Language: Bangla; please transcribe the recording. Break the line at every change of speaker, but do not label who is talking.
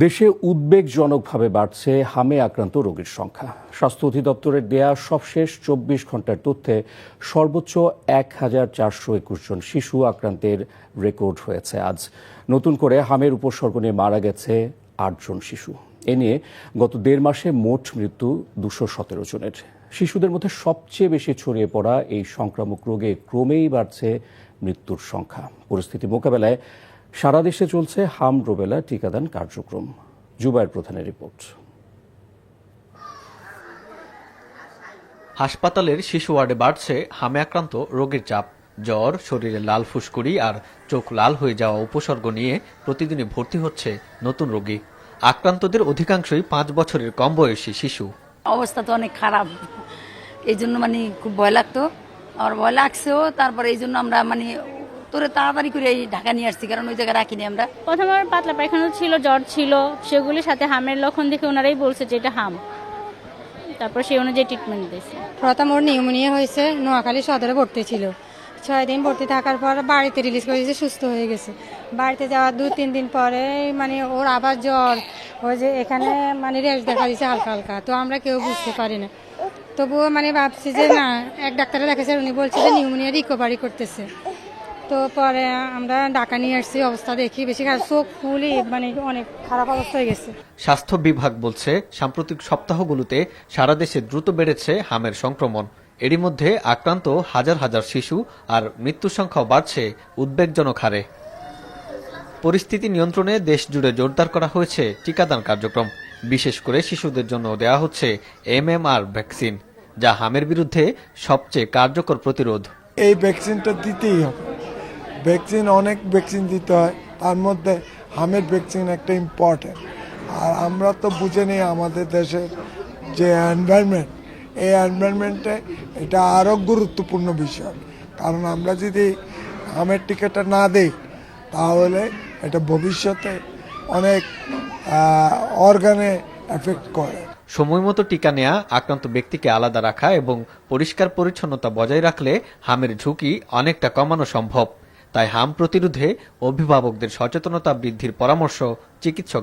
দেশে উদ্বেগজনকভাবে বাড়ছে হামে আক্রান্ত রোগীর সংখ্যা। স্বাস্থ্য অধিদপ্তরের দেয়া সবশেষ ২৪ ঘন্টার তথ্যে সর্বোচ্চ ১,৪২১ জন শিশু আক্রান্তের রেকর্ড হয়েছে। আজ নতুন করে হামের উপসর্গ নিয়ে মারা গেছে ৮ জন শিশু। এ নিয়ে গত ১.৫ মাসে মোট মৃত্যু ২১৭ জনের। শিশুদের মধ্যে সবচেয়ে বেশি ছড়িয়ে পড়া এই সংক্রামক রোগে ক্রমেই বাড়ছে মৃত্যুর সংখ্যা। পরিস্থিতি মোকাবেলায় সারা দেশে চলছে হাম রুবেলা টিকাদান কার্যক্রম। জুবায়ের প্রধানের রিপোর্ট।
হাসপাতালের শিশু ওয়ার্ডে বাড়ছে হামে আক্রান্ত রোগীর চাপ। জ্বর, শরীরে লাল ফুসকুড়ি আর চোখ লাল হয়ে যাওয়া উপসর্গ নিয়ে প্রতিদিনই ভর্তি হচ্ছে নতুন রোগী। আক্রান্তদের অধিকাংশই ৫ বছরের কম বয়সী শিশু।
অবস্থা তো অনেক খারাপ, এই জন্য খুব ভয় লাগতো, আর ভয় লাগছেও। তারপরে এই জন্য আমরা তোরে তাড়াতাড়ি করে এই ঢাকা নিয়ে আসছি, কারণ ওই জায়গায় রাখিনি আমরা।
প্রথমে আমার পাতলা পায়খানা ছিল, জ্বর ছিল, সেগুলির সাথে হামের লক্ষণ দেখে ওনারাই বলছে যে এটা হাম। তারপর সেই অনুযায়ী ট্রিটমেন্ট দিয়েছে।
প্রথম ওর নিউমোনিয়া হয়েছে, নোয়াখালী সদরে ভর্তি ছিল। 6 দিন ভর্তি থাকার পর বাড়িতে রিলিজ করেছে, সুস্থ হয়ে গেছে। বাড়িতে যাওয়ার 2-3 দিন পরে ওর আবার জ্বর, ওই যে এখানে রেস্ট দেখা দিয়েছে হালকা হালকা। তো আমরা কেউ বুঝতে পারি না, তবুও ভাবছি যে না, এক ডাক্তারে দেখেছে, উনি বলছে যে নিউমোনিয়া রিকভারি করতেছে। তো পরে আমরা ঢাকা নিয়ে আসছি, অবস্থা দেখি বেশি খারাপ, চোখ ফুলি অনেক খারাপ অবস্থা হয়ে গেছে।
স্বাস্থ্য বিভাগ বলছে সাম্প্রতিক সপ্তাহগুলোতে সারা দেশে দ্রুত বেড়েছে হামের সংক্রমণ। এরই মধ্যে আক্রান্ত হাজার হাজার শিশু আর মৃত্যুর সংখ্যাও বাড়ছে উদ্বেগজনক হারে। পরিস্থিতি নিয়ন্ত্রণে দেশ জুড়ে জোরদার করা হয়েছে টিকাদান কার্যক্রম। বিশেষ করে শিশুদের জন্য দেওয়া হচ্ছে MMR ভ্যাকসিন, যা হামের বিরুদ্ধে সবচেয়ে কার্যকর প্রতিরোধ।
এই ভ্যাকসিনটা দিতেই হবে। অনেক ভ্যাকসিন দিতে হয়, তার মধ্যে হামের ভ্যাকসিন একটা ইম্পর্টেন্ট। আর আমরা তো বুঝে নিই আমাদের দেশের যে এনভায়রনমেন্ট, এই এনভায়রনমেন্টে এটা আরও গুরুত্বপূর্ণ বিষয়। কারণ আমরা যদি হামের টিকাটা না দিই, তাহলে এটা ভবিষ্যতে অনেক অর্গানে এফেক্ট করে।
সময়মতো টিকা নেওয়া, আক্রান্ত ব্যক্তিকে আলাদা রাখা এবং পরিষ্কার পরিচ্ছন্নতা বজায় রাখলে হামের ঝুঁকি অনেকটা কমানো সম্ভব। তাই হাম প্রতিরোধে অভিভাবকদের সচেতনতা বৃদ্ধির পরামর্শ চিকিৎসক